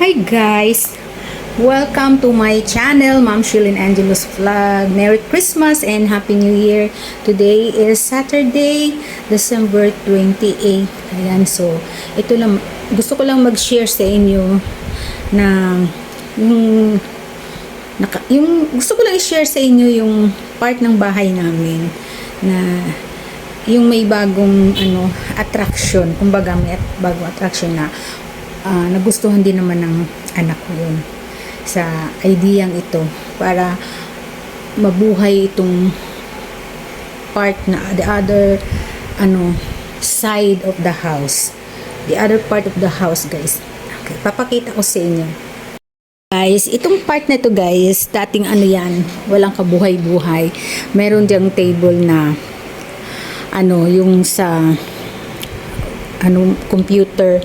Hi guys! Welcome to my channel, Ma'am Shilin Angelos Vlog. Merry Christmas and Happy New Year! Today is Saturday, December 28. Ayan, so ito lang, gusto ko lang mag-share sa inyo na gusto ko lang i-share sa inyo yung part ng bahay namin na yung may bagong attraction, kumbaga may bagong attraction na nagustuhan din naman ng anak ko yun sa ideyang ito para mabuhay itong part na the other side of the house, the other part of the house, guys. Okay, papakita ko sa inyo. Guys, itong part na to, guys, dating yan, walang kabuhay-buhay. Meron diyang table na yung sa computer.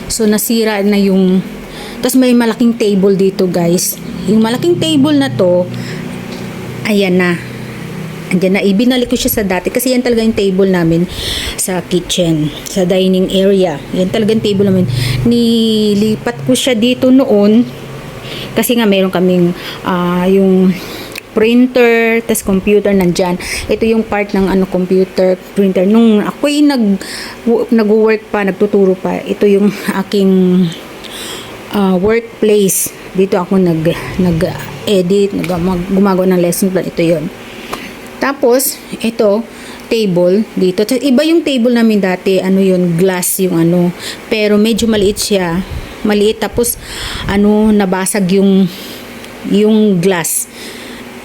So nasira na yung, tapos may malaking table dito, guys. Yung malaking table na to, ayan na. Andyan na, ibinalik ko siya sa dati kasi yan talaga yung table namin sa kitchen, sa dining area. Yan talaga yung table namin. Nilipat ko siya dito noon kasi nga meron kaming yung printer, tas computer nandyan. Ito yung part ng computer, printer. Nung ako'y nag-work pa, nagtuturo pa, ito yung aking workplace. Dito ako nag-edit, gumagawa ng lesson plan. Ito yon. Tapos, ito, table dito. Iba yung table namin dati, yun, glass yung pero medyo maliit siya. Maliit, tapos, nabasag yung glass.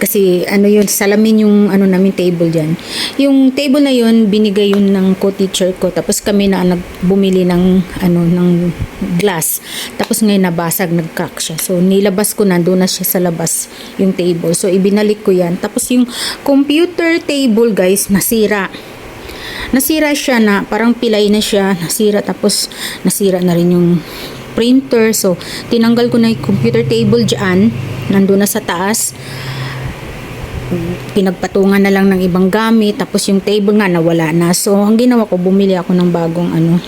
Kasi yun, salamin yung namin table dyan. Yung table na yun, binigay yun ng co-teacher ko. Tapos kami na bumili ng ng glass. Tapos ngayon nabasag, nag-crack siya. So nilabas ko, nandun na siya sa labas yung table. So ibinalik ko yan. Tapos yung computer table, guys, nasira. Nasira siya na, parang pilay na siya. Nasira, tapos nasira na rin yung printer. So tinanggal ko na yung computer table dyan. Nandun na sa taas. Pinagpatungan na lang ng ibang gamit, tapos yung table nga nawala na. So ang ginawa ko, bumili ako ng bagong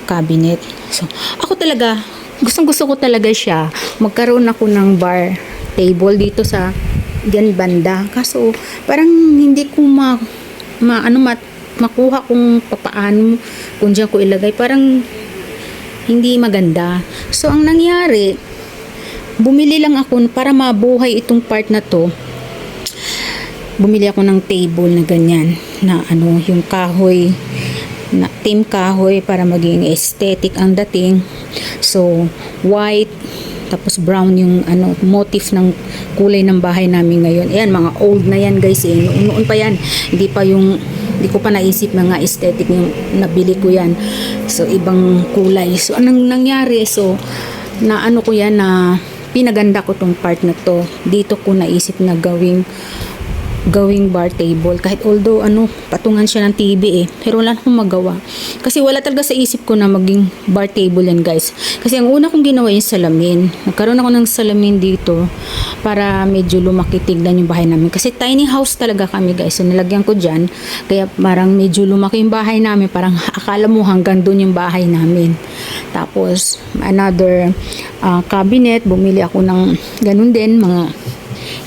cabinet. So ako talaga, gustong-gusto ko talaga siya. Magkaroon ako ng bar table dito sa diyan banda. Kaso parang hindi ko makuha kung papaano kung diyan ko ilagay. Parang hindi maganda. So ang nangyari, bumili lang ako para mabuhay itong part na to. Bumili ako ng table na ganyan na yung kahoy na team kahoy para maging aesthetic ang dating. So white, tapos brown yung motif ng kulay ng bahay namin ngayon. Ayan, mga old na yan, guys, noon pa yan, hindi ko pa naisip mga aesthetic yung nabili ko yan. So ibang kulay. So anong nangyari, so ko yan na pinaganda ko tong part na to. Dito ko naisip na gawing bar table, kahit although patungan siya ng TV pero wala akong magawa kasi wala talaga sa isip ko na maging bar table yan, guys. Kasi ang una kong ginawa yung salamin. Nagkaroon ako ng salamin dito para medyo lumaki, tignan yung bahay namin kasi tiny house talaga kami, guys. So nilagyan ko dyan, kaya parang medyo lumaki yung bahay namin, parang akala mo hanggang doon yung bahay namin. Tapos another cabinet, bumili ako ng ganun din, mga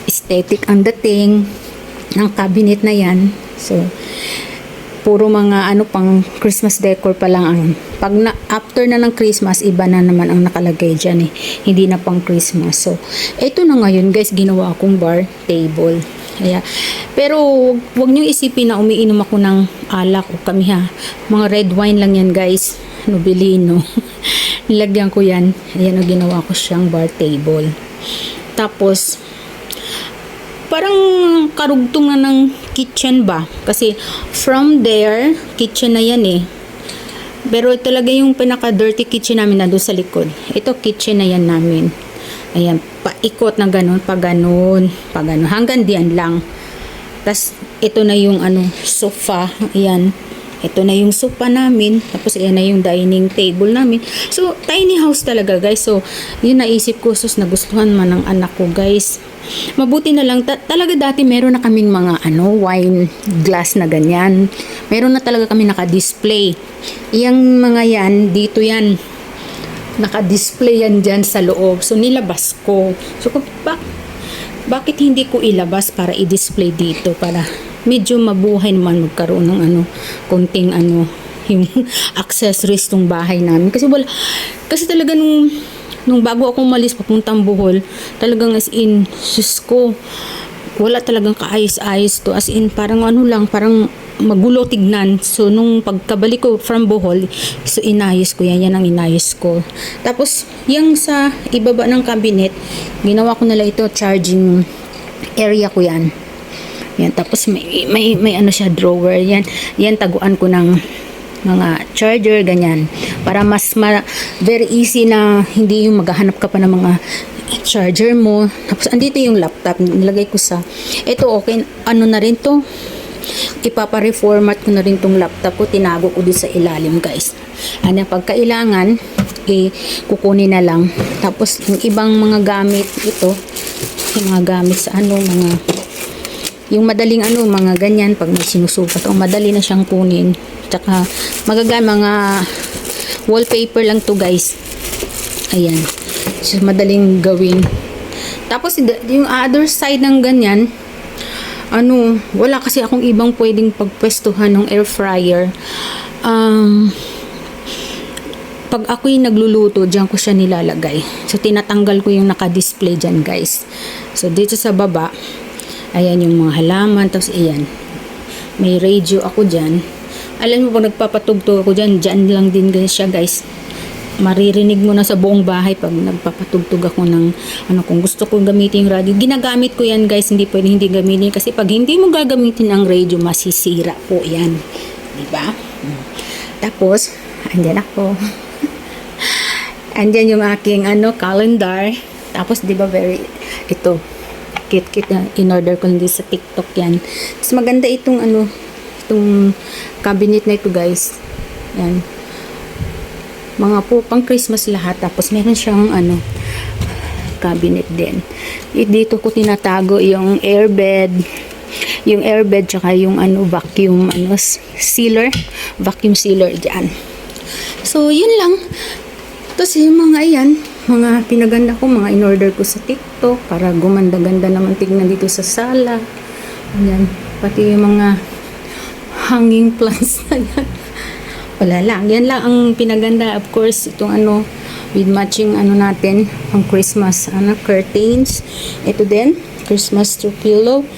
aesthetic ang dating ng cabinet na yan. So puro mga pang Christmas decor pa lang ang after na ng Christmas, iba na naman ang nakalagay dyan hindi na pang Christmas. So ito na ngayon, guys, ginawa akong bar table. Pero wag niyo isipin na umiinom ako ng alak o kami mga red wine lang yan, guys, Nobilino. Nilagyan ko yan. Ayan, ginawa ko siyang bar table. Tapos parang karugtong na ng kitchen ba? Kasi from there, kitchen na yan Pero talaga yung pinaka-dirty kitchen namin na doon sa likod. Ito, kitchen na yan namin. Ayan, paikot na ganun, pa ganun. Hanggang diyan lang. Tapos, ito na yung sofa. Ayan. Ito na yung sofa namin. Tapos, ayan na yung dining table namin. So, tiny house talaga, guys. So, yun naisip ko, nagustuhan man ng anak ko, guys. Mabuti na lang, talaga dati meron na kaming mga wine glass na ganyan. Meron na talaga kami naka-display. Yang mga yan, dito yan. naka-display yan dyan sa loob. So, nilabas ko. So, bakit hindi ko ilabas para i-display dito para medyo mabuhay naman magkaroon ng konting yung accessories tong bahay namin. Kasi talaga nung bago ako umalis papuntang Bohol, talagang as in, sus ko, wala talagang kaayos-ayos to. As in, parang parang magulo tignan. So, nung pagkabalik ko from Bohol, so inayos ko yan. Yan ang inayos ko. Tapos, yung sa ibaba ng cabinet, ginawa ko nila ito, charging area ko yan. Yan. Tapos, may siya, drawer. Yan, taguan ko ng mga charger, ganyan. Para very easy na hindi yung maghahanap ka pa ng mga charger mo. Tapos, andito yung laptop. Nilagay ko ito okay, na rin to. Ipapa-reformat ko na rin tong laptop ko. Tinago ko din sa ilalim, guys. Pagkailangan, kukunin na lang. Tapos, yung ibang mga gamit, ito, yung mga gamit sa yung madaling mga ganyan, pag may sinusukat, madali na siyang kunin. Tsaka, mga wallpaper lang to, guys. Ayan. So, madaling gawin. Tapos, yung other side ng ganyan, wala kasi akong ibang pwedeng pagpwestuhan ng air fryer. Pag ako'y nagluluto, diyan ko siya nilalagay. So, tinatanggal ko yung naka-display dyan, guys. So, dito sa baba, ayan yung mga halaman. Tapos, ayan. May radio ako dyan. Alam mo, pag nagpapatugtog ako dyan lang din siya, guys. Maririnig mo na sa buong bahay pag nagpapatugtog ako ng kung gusto ko gamitin yung radio. Ginagamit ko yan, guys. Hindi pwede hindi gamitin. Kasi pag hindi mo gagamitin ang radio, masisira po yan. Diba? Tapos, andyan ako. Andyan yung aking calendar. Tapos, diba, ito, cute na in-order ko hindi sa TikTok yan. Tapos, maganda itong itong cabinet na ito, guys. Yan. Mga po, pang Christmas lahat. Tapos, meron siyang cabinet din. Dito ko tinatago yung airbed. Yung airbed, tsaka yung vacuum, vacuum sealer dyan. So, yun lang. Tapos, yung mga pinaganda ko, mga in-order ko sa TikTok para gumanda-ganda naman tignan dito sa sala. Ayan. Pati yung mga hanging plants na yan. Wala lang. Yan lang ang pinaganda. Of course, itong with matching natin, pang Christmas, curtains. Ito din, Christmas tree pillow.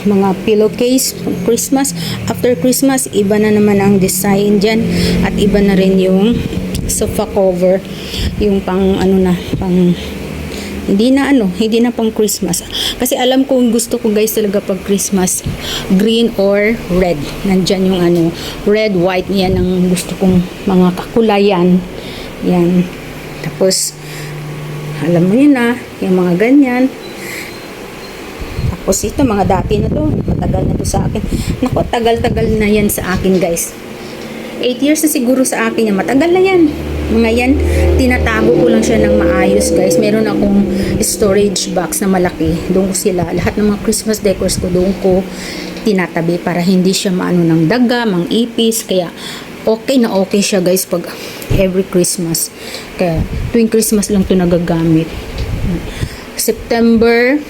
Mga pillowcase pang Christmas. After Christmas, iba na naman ang design dyan. At iba na rin yung sofa cover. Yung pang hindi na pang Christmas. Kasi alam ko gusto ko, guys, talaga pag Christmas, green or red. Nandyan yung red, white, yan ang gusto kong mga kakulayan. Yan. Tapos, alam mo yun yung mga ganyan. Tapos ito, mga dati na to. Matagal na to sa akin. Naku, tagal-tagal na yan sa akin, guys. 8 years na siguro sa akin yan. Matagal na yan. Mga yan, tinatago ko lang siya ng maayos, guys. Meron akong storage box na malaki. Doon ko sila, lahat ng mga Christmas decors ko, doon ko tinatabi para hindi siya ng daga, ipis. Kaya, okay na okay siya, guys, pag every Christmas. Kaya, tuwing Christmas lang to nagagamit. September,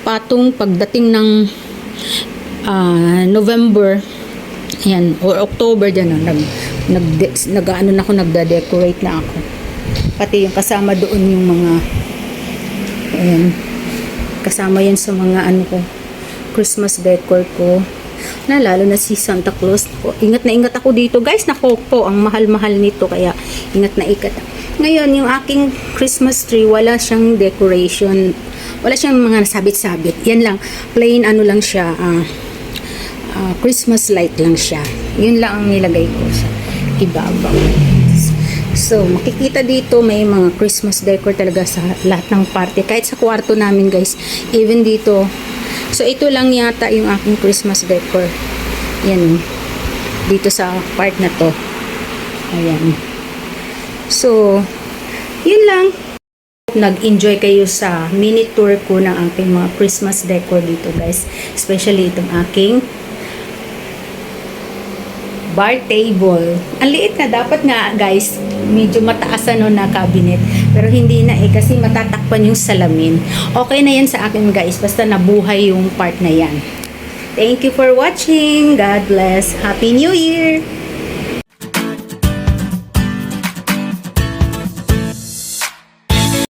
pagdating ng November, ayan, or October dyan, nagda-decorate na ako. Pati yung kasama doon yung mga kasama yan sa mga Christmas decor ko. Lalo na si Santa Claus. Ingat na ingat ako dito, guys. Nako po, ang mahal-mahal nito, kaya ingat na ikat. Ngayon, yung aking Christmas tree, wala siyang decoration. Wala siyang mga sabit-sabit. Yan lang, plain lang siya. Christmas light lang siya. Yun lang ang nilagay ko sa ibabaw. So, makikita dito may mga Christmas decor talaga sa lahat ng party. Kahit sa kwarto namin, guys. Even dito. So, ito lang yata yung aking Christmas decor. Yan. Dito sa part na to. Ayan. So, yun lang. Nag-enjoy kayo sa mini tour ko ng aking mga Christmas decor dito, guys. Especially itong aking bar table. Ang liit na, dapat nga, guys, medyo mataas na cabinet. Pero hindi na kasi matatakpan yung salamin. Okay na yan sa akin guys, basta nabuhay yung part na yan. Thank you for watching. God bless. Happy New Year!